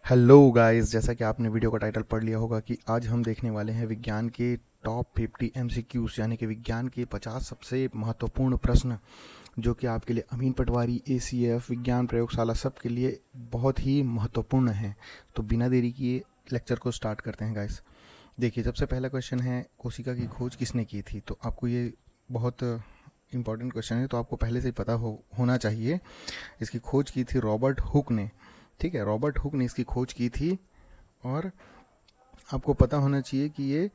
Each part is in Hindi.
हेलो गाइस, जैसा कि आपने वीडियो का टाइटल पढ़ लिया होगा कि आज हम देखने वाले हैं विज्ञान के टॉप 50 एमसीक्यूज, यानी कि विज्ञान के 50 सबसे महत्वपूर्ण प्रश्न जो कि आपके लिए अमीन पटवारी, एसीएफ, विज्ञान प्रयोगशाला सब के लिए बहुत ही महत्वपूर्ण हैं। तो बिना देरी किए लेक्चर को स्टार्ट करते हैं गाइस। देखिए, सबसे पहला क्वेश्चन है कोशिका की खोज किसने की थी। तो आपको ये बहुत इंपॉर्टेंट क्वेश्चन है, तो आपको पहले से ही पता होना चाहिए। इसकी खोज की थी रॉबर्ट हुक ने। ठीक है, रॉबर्ट हुक ने इसकी खोज की थी। और आपको पता होना चाहिए कि ये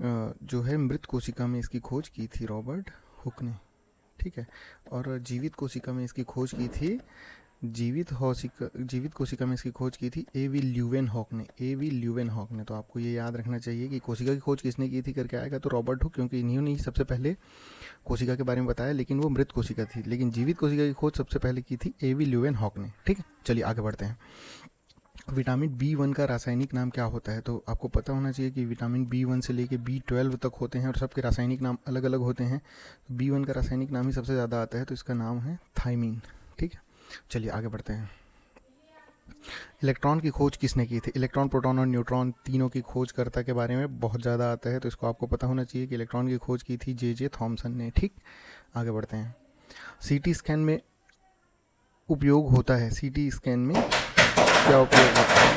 जो है मृत कोशिका में इसकी खोज की थी रॉबर्ट हुक ने। ठीक है, और जीवित कोशिका में इसकी खोज की थी जीवित कोशिका में इसकी खोज की थी एवी ल्यूवेनहॉक ने। एवी ल्यूवेनहॉक ने। तो आपको ये याद रखना चाहिए कि कोशिका की खोज किसने की थी करके आएगा तो रॉबर्ट हुक, क्योंकि इन्होंने ही सबसे पहले कोशिका के बारे में बताया, लेकिन वो मृत कोशिका थी। लेकिन जीवित कोशिका की खोज सबसे पहले की थी एवी ल्यूवेनहॉक ने। ठीक है, चलिए आगे बढ़ते हैं। विटामिन B1 का रासायनिक नाम क्या होता है। तो आपको पता होना चाहिए कि विटामिन B1 से लेके B12 तक होते हैं और सबके रासायनिक नाम अलग अलग होते हैं। B1 का रासायनिक नाम ही सबसे ज़्यादा आता है, तो इसका नाम है थायमीन। ठीक है, चलिए आगे बढ़ते हैं। इलेक्ट्रॉन की खोज किसने की थी। इलेक्ट्रॉन, प्रोटॉन और न्यूट्रॉन तीनों की खोजकर्ता के बारे में बहुत ज़्यादा आता है, तो इसको आपको पता होना चाहिए कि इलेक्ट्रॉन की खोज की थी जे थॉमसन ने। ठीक, आगे बढ़ते हैं। सीटी स्कैन में उपयोग होता है। सीटी स्कैन में क्या उपयोग होता है।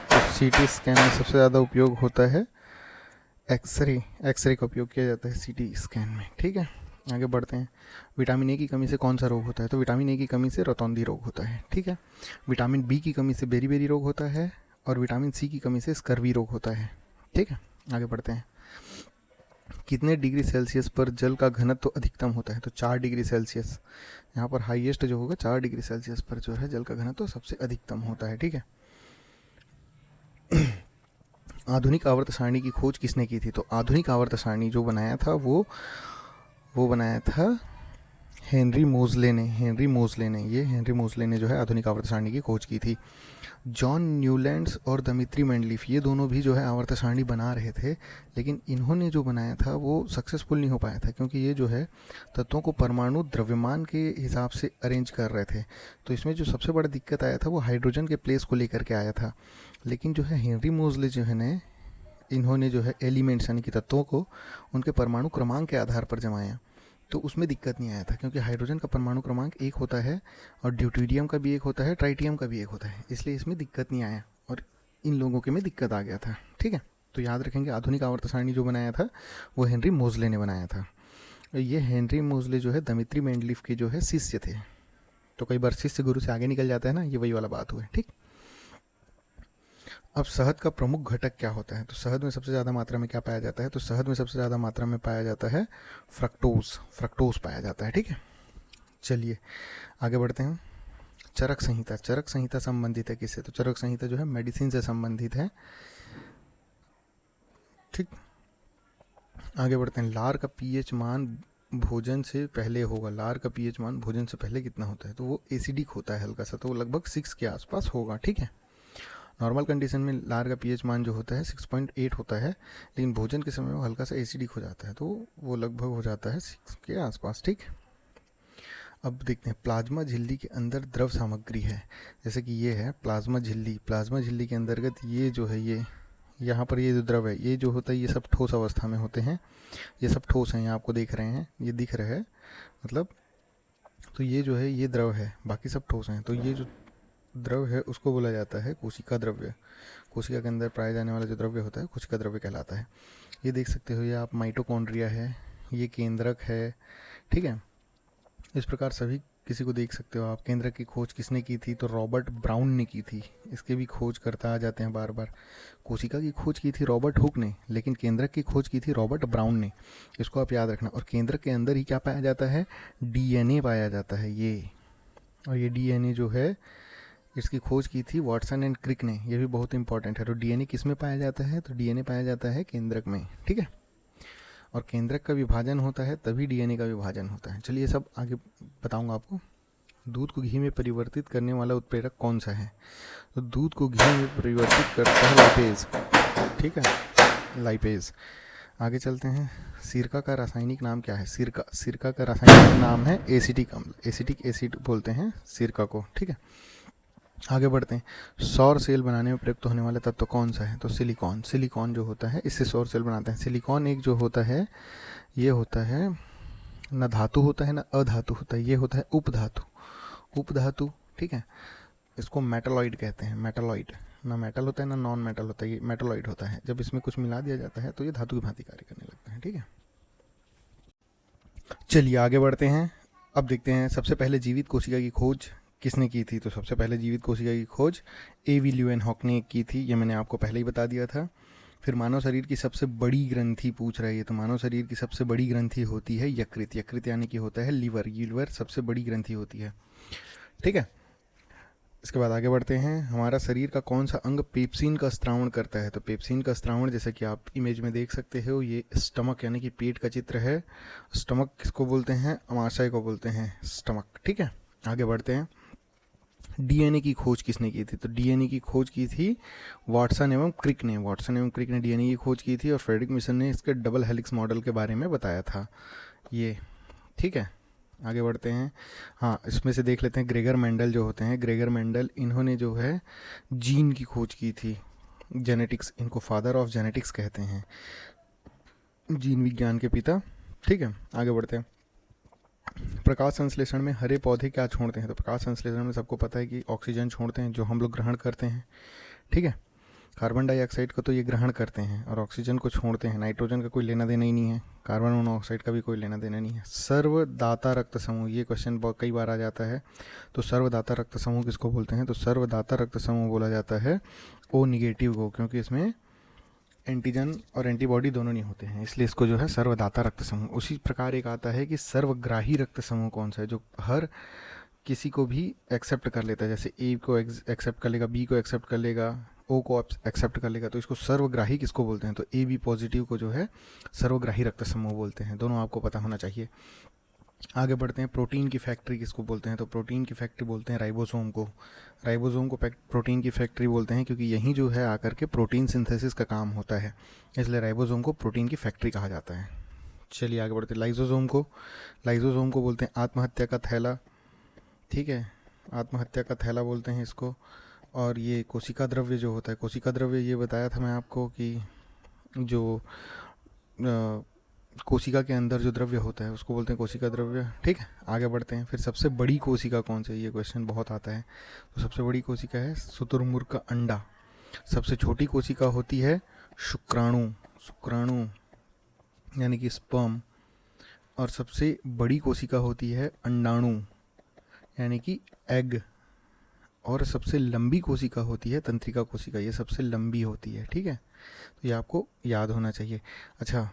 तो सीटी स्कैन में सबसे ज़्यादा उपयोग होता है एक्सरे का उपयोग किया जाता है सीटी स्कैन में। ठीक है, आगे बढ़ते हैं। विटामिन ए की कमी से कौन सा रोग होता है। तो विटामिन ए की कमी से रतौंधी रोग होता है। ठीक है, विटामिन बी की कमी से बेरी रोग होता है और विटामिन सी की कमी से स्कर्वी रोग होता है। ठीक है, आगे बढ़ते हैं। कितने डिग्री सेल्सियस पर जल का घनत्व तो अधिकतम होता है। तो 4 डिग्री सेल्सियस। यहाँ पर हाईएस्ट जो होगा 4 डिग्री सेल्सियस पर जो है जल का घनत्व तो सबसे अधिकतम होता है। ठीक है, आधुनिक आवर्त सारणी की खोज किसने की थी। तो आधुनिक आवर्त सारणी जो बनाया था वो बनाया था हेनरी मोजले ने। हेनरी मोजले ने जो है आधुनिक आवर्त सारणी की खोज की थी। जॉन न्यूलैंड्स और दमित्री मेंडलीफ, ये दोनों भी जो है आवर्त सारणी बना रहे थे, लेकिन इन्होंने जो बनाया था वो सक्सेसफुल नहीं हो पाया था, क्योंकि ये जो है तत्वों को परमाणु द्रव्यमान के हिसाब से अरेंज कर रहे थे। तो इसमें जो सबसे बड़ा दिक्कत आया था वो हाइड्रोजन के प्लेस को लेकर के आया था। लेकिन जो है हेनरी मोजले जो है ने इन्होंने जो है एलिमेंट्स यानी कि तत्वों को उनके परमाणु क्रमांक के आधार पर जमाया, तो उसमें दिक्कत नहीं आया था, क्योंकि हाइड्रोजन का परमाणु क्रमांक 1 होता है और ड्यूटेरियम का भी 1 होता है, ट्राइटियम का भी 1 होता है, इसलिए इसमें दिक्कत नहीं आया और इन लोगों के में दिक्कत आ गया था। ठीक है, तो याद रखेंगे आधुनिक आवर्त सारणी जो बनाया था वो हेनरी मोजले ने बनाया था। ये हेनरी मोजले जो है दमित्री मेंडलीफ के जो है शिष्य थे। तो कई बार शिष्य गुरु से आगे निकल जाता है ना, ये वही वाला बात हुआ है। ठीक, अब शहद का प्रमुख घटक क्या होता है। तो शहद में सबसे ज़्यादा मात्रा में क्या पाया जाता है। तो शहद में सबसे ज़्यादा मात्रा में पाया जाता है फ्रक्टोज पाया जाता है। ठीक है, चलिए आगे बढ़ते हैं। चरक संहिता संबंधित है किससे। तो चरक संहिता जो है मेडिसिन से संबंधित है। ठीक, आगे बढ़ते हैं। लार का पीएच मान भोजन से पहले होगा। लार का पीएच मान भोजन से पहले कितना होता है। तो वो एसिडिक होता है हल्का सा, तो वो लगभग 6 के आसपास होगा। ठीक है, नॉर्मल कंडीशन में लार का पीएच मान जो होता है 6.8 होता है, लेकिन भोजन के समय वो हल्का सा एसिडिक हो जाता है, तो वो लगभग हो जाता है 6 के आसपास। ठीक, अब देखते हैं। प्लाज्मा झिल्ली के अंदर द्रव सामग्री है, जैसे कि ये है प्लाज्मा झिल्ली के अंतर्गत ये जो है ये यहाँ पर ये जो द्रव है ये जो होता है ये सब ठोस अवस्था में होते हैं। ये सब ठोस हैं, यहाँ आपको देख रहे हैं, ये दिख रहा है मतलब। तो ये जो है ये द्रव है, बाकी सब ठोस हैं। तो ये जो द्रव है उसको बोला जाता है कोशिका द्रव्य। कोशिका के अंदर पाया जाने वाला जो द्रव्य होता है कोशिका द्रव्य कहलाता है। ये देख सकते हो, ये आप माइटोकॉन्ड्रिया है, ये केंद्रक है। ठीक है, इस प्रकार सभी किसी को देख सकते हो आप। केंद्रक की खोज किसने की थी। तो रॉबर्ट ब्राउन ने की थी। इसके भी खोज करता आ जाते हैं बार बार। कोशिका की खोज की थी रॉबर्ट हुक ने, लेकिन केंद्रक की खोज की थी रॉबर्ट ब्राउन ने। इसको आप याद रखना। और केंद्रक के अंदर ही क्या पाया जाता है, डीएनए पाया जाता है ये। और ये डीएनए जो है इसकी खोज की थी वाटसन एंड क्रिक ने। ये भी बहुत इंपॉर्टेंट है। तो डीएनए किस में पाया जाता है। तो डीएनए पाया जाता है केंद्रक में। ठीक है, और केंद्रक का विभाजन होता है तभी डीएनए का विभाजन होता है। चलिए सब आगे बताऊंगा आपको। दूध को घी में परिवर्तित करने वाला उत्प्रेरक कौन सा है। तो दूध को घी में परिवर्तित करता है लाइपेज। ठीक है, लाइपेज। आगे चलते हैं। सिरका का रासायनिक नाम क्या है। सिरका का रासायनिक नाम है एसिटिक अम्ल। एसिटिक एसिड बोलते हैं सिरका को। ठीक है, आगे बढ़ते हैं। सौर सेल बनाने में प्रयुक्त होने वाला तत्व कौन सा है? तो सिलिकॉन। सिलिकॉन जो होता है इससे सौर सेल बनाते हैं। सिलिकॉन एक जो होता है ये होता है न धातु होता है न अधातु होता है, ये होता है उपधातु। उपधातु, ठीक है। इसको मेटलॉइड कहते हैं। मेटलॉइड, ना मेटल होता है ना नॉन मेटल होता है, ये मेटलॉइड होता है। जब इसमें कुछ मिला दिया जाता है तो ये धातु की भांति कार्य करने लगता है, ठीक है। चलिए आगे बढ़ते हैं। अब देखते हैं सबसे पहले जीवित कोशिका की खोज किसने की थी? तो सबसे पहले जीवित कोशिका की खोज एवी ल्यूएनहॉक ने की थी, ये मैंने आपको पहले ही बता दिया था। फिर मानव शरीर की सबसे बड़ी ग्रंथि पूछ रही है, तो मानव शरीर की सबसे बड़ी ग्रंथि होती है यकृत। यकृत यानी कि होता है लीवर। लीवर सबसे बड़ी ग्रंथि होती है, ठीक है। इसके बाद आगे बढ़ते हैं। हमारा शरीर का कौन सा अंग पेप्सिन का स्त्रावण करता है? तो पेप्सिन का स्त्रावण जैसे कि आप इमेज में देख सकते हो, ये स्टमक यानी कि पेट का चित्र है। स्टमक किसको बोलते हैं? अमाशय को बोलते हैं स्टमक, ठीक है। आगे बढ़ते हैं। डीएनए की खोज किसने की थी? तो डीएनए की खोज की थी वाटसन एवं क्रिक ने। वाटसन एवं क्रिक ने डीएनए की खोज की थी और फ्रेडरिक मिशन ने इसके डबल हेलिक्स मॉडल के बारे में बताया था, ये, ठीक है। आगे बढ़ते हैं। हाँ, इसमें से देख लेते हैं ग्रेगर मेंडल जो होते हैं। ग्रेगर मेंडल इन्होंने जो है जीन की खोज की थी, जेनेटिक्स, इनको फादर ऑफ जेनेटिक्स कहते हैं, जीन विज्ञान के पिता, ठीक है। आगे बढ़ते हैं। प्रकाश संश्लेषण में हरे पौधे क्या छोड़ते हैं? तो प्रकाश संश्लेषण में सबको पता है कि ऑक्सीजन छोड़ते हैं जो हम लोग ग्रहण करते हैं, ठीक है। कार्बन डाइऑक्साइड को तो ये ग्रहण करते हैं और ऑक्सीजन को छोड़ते हैं। नाइट्रोजन का कोई लेना देना ही नहीं है, कार्बन मोनोऑक्साइड का भी कोई लेना देना नहीं है। सर्वदाता रक्त समूह, ये क्वेश्चन बहुत कई बार आ जाता है। तो सर्वदाता रक्त समूह किसको बोलते हैं? तो सर्वदाता रक्त समूह बोला जाता है ओ निगेटिव को, क्योंकि इसमें एंटीजन और एंटीबॉडी दोनों नहीं होते हैं, इसलिए इसको जो है सर्वदाता रक्त समूह। उसी प्रकार एक आता है कि सर्वग्राही रक्त समूह कौन सा है, जो हर किसी को भी एक्सेप्ट कर लेता है। जैसे ए को एक्सेप्ट कर लेगा, बी को एक्सेप्ट कर लेगा, ओ को एक्सेप्ट कर लेगा, तो इसको सर्वग्राही किसको बोलते हैं? तो ए बी पॉजिटिव को जो है सर्वग्राही रक्त समूह बोलते हैं। दोनों आपको पता होना चाहिए। आगे बढ़ते हैं। प्रोटीन की फैक्ट्री किसको बोलते हैं? तो प्रोटीन की फैक्ट्री बोलते हैं राइबोसोम को। राइबोसोम को प्रोटीन की फैक्ट्री बोलते हैं क्योंकि यहीं जो है आकर के प्रोटीन सिंथेसिस का काम होता है, इसलिए राइबोसोम को प्रोटीन की फैक्ट्री कहा जाता है। चलिए आगे बढ़ते हैं। लाइजोसोम को बोलते हैं आत्महत्या का थैला, ठीक है। आत्महत्या का थैला बोलते हैं इसको। और ये कोशिका द्रव्य जो होता है, कोशिका द्रव्य ये बताया था मैं आपको कि जो कोशिका के अंदर जो द्रव्य होता है उसको बोलते हैं कोशिका द्रव्य, ठीक है। आगे बढ़ते हैं। फिर सबसे बड़ी कोशिका कौन सी है? ये क्वेश्चन बहुत आता है। तो सबसे बड़ी कोशिका है शुतुरमुर्ग का अंडा। सबसे छोटी कोशिका होती है शुक्राणु, शुक्राणु यानी कि स्पर्म। और सबसे बड़ी कोशिका होती है अंडाणु यानी कि एग। और सबसे लंबी कोशिका होती है तंत्रिका कोशिका, ये सबसे लंबी होती है, ठीक है। तो ये आपको याद होना चाहिए। अच्छा,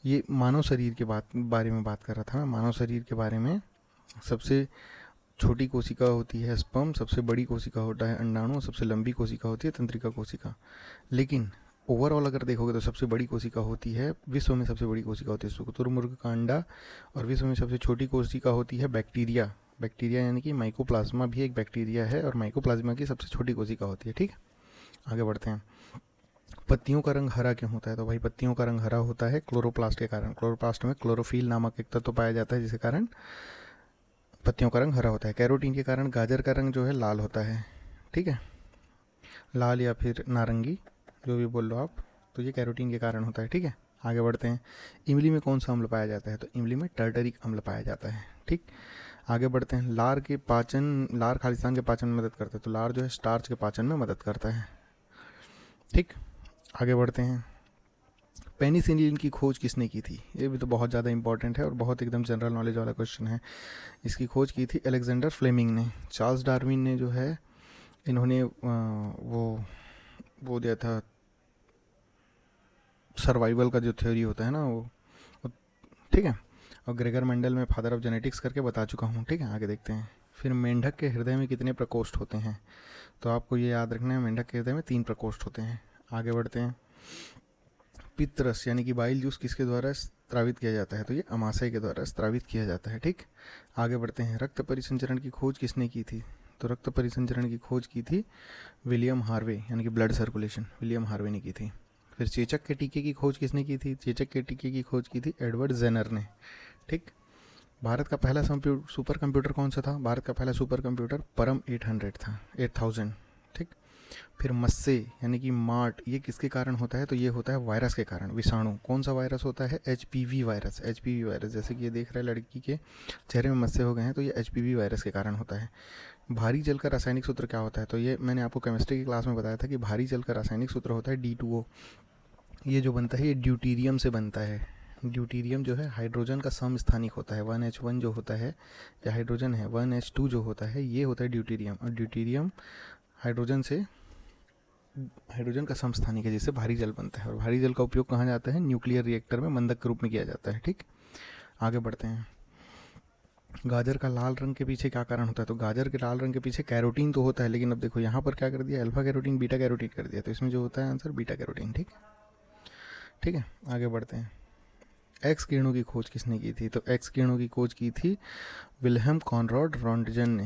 ये मानव शरीर के बारे में बात कर रहा था मैं। मानव शरीर के बारे में सबसे छोटी कोशिका होती है स्पर्म, सबसे बड़ी कोशिका होता है अंडाणु, सबसे लंबी कोशिका होती है तंत्रिका कोशिका। लेकिन ओवरऑल अगर देखोगे तो सबसे बड़ी कोशिका होती है, विश्व में सबसे बड़ी कोशिका होती है शुतुरमुर्ग का अंडा। और विश्व में सबसे छोटी कोशिका होती है बैक्टीरिया। बैक्टीरिया यानी कि माइकोप्लाज्मा भी एक बैक्टीरिया है और माइकोप्लाज्मा की सबसे छोटी कोशिका होती है, ठीक है। आगे बढ़ते हैं। पत्तियों का रंग हरा क्यों होता है? तो भाई पत्तियों का रंग हरा होता है क्लोरोप्लास्ट के कारण। क्लोरोप्लास्ट में क्लोरोफिल नामक एक तत्व पाया जाता है जिसके कारण पत्तियों का रंग हरा होता है। कैरोटीन के कारण गाजर का रंग जो है लाल होता है, ठीक है। लाल या फिर नारंगी, जो भी बोल लो आप, तो ये कैरोटीन के कारण होता है, ठीक है। आगे बढ़ते हैं। इमली में कौन सा अम्ल पाया जाता है? तो इमली में टर्टरिक अम्ल पाया जाता है, ठीक। आगे बढ़ते हैं। लार खालिस्तान के पाचन में मदद करता है। तो लार जो है स्टार्च के पाचन में मदद करता है, ठीक। आगे बढ़ते हैं। पेनिसिलिन की खोज किसने की थी? ये भी तो बहुत ज़्यादा इंपॉर्टेंट है और बहुत एकदम जनरल नॉलेज वाला क्वेश्चन है। इसकी खोज की थी अलेक्जेंडर फ्लेमिंग ने। चार्ल्स डार्विन ने जो है इन्होंने वो दिया था सर्वाइवल का जो थ्योरी होता है ना वो, ठीक है। और ग्रेगर मेंडल में फादर ऑफ जेनेटिक्स करके बता चुका हूँ, ठीक है। आगे देखते हैं। फिर मेंढक के हृदय में कितने प्रकोष्ठ होते हैं? तो आपको ये याद रखना है, मेंढक के हृदय में 3 प्रकोष्ठ होते हैं। आगे बढ़ते हैं। पित्तरस यानी कि बाइल जूस किसके द्वारा स्त्रावित किया जाता है? तो ये अमाशय के द्वारा स्त्रावित किया जाता है, ठीक। आगे बढ़ते हैं। रक्त परिसंचरण की खोज किसने की थी? तो रक्त परिसंचरण की खोज की थी विलियम हार्वे यानी कि ब्लड सर्कुलेशन, विलियम हार्वे ने की थी। फिर चेचक के टीके की खोज किसने की थी? चेचक के टीके की खोज की थी एडवर्ड जेनर ने, ठीक। भारत का पहला सुपर कंप्यूटर कौन सा था? भारत का पहला सुपर कंप्यूटर परम 800 था, 8000। ठीक। फिर मस्से यानी कि मार्ट, ये किसके कारण होता है? तो ये होता है वायरस के कारण, विषाणु। कौन सा वायरस होता है? HPV virus. एचपीवी वायरस, जैसे कि ये देख रहा है लड़की के चेहरे में मस्से हो गए हैं, तो ये एचपीवी वायरस के कारण होता है। भारी जल का रासायनिक सूत्र क्या होता है? तो ये मैंने आपको केमिस्ट्री की क्लास में बताया था कि भारी जल का रासायनिक सूत्र होता है D2O। ये जो बनता है ये ड्यूटीरियम से बनता है। ड्यूटीरियम जो है हाइड्रोजन का समस्थानिक होता है। 1H1 जो होता है या हाइड्रोजन है, 1H2 जो होता है, ये होता है ड्यूटीरियम। और ड्यूटीरियम हाइड्रोजन का समस्थानिक है, जिससे भारी जल बनता है। और भारी जल का उपयोग कहाँ जाता है? न्यूक्लियर रिएक्टर में मंदक के रूप में किया जाता है। ठीक। आगे बढ़ते हैं। गाजर का लाल रंग के पीछे क्या कारण होता है? तो गाजर के लाल रंग के पीछे कैरोटीन तो होता है, लेकिन अब देखो यहाँ पर क्या कर दिया, अल्फा कैरोटीन बीटा कैरोटीन कर दिया, तो इसमें जो होता है आंसर बीटा कैरोटीन। ठीक। ठीक है, आगे बढ़ते हैं। एक्स किरणों की खोज किसने की थी? तो एक्स किरणों की खोज की थी विल्हेम कॉनराड रॉन्टजन ने।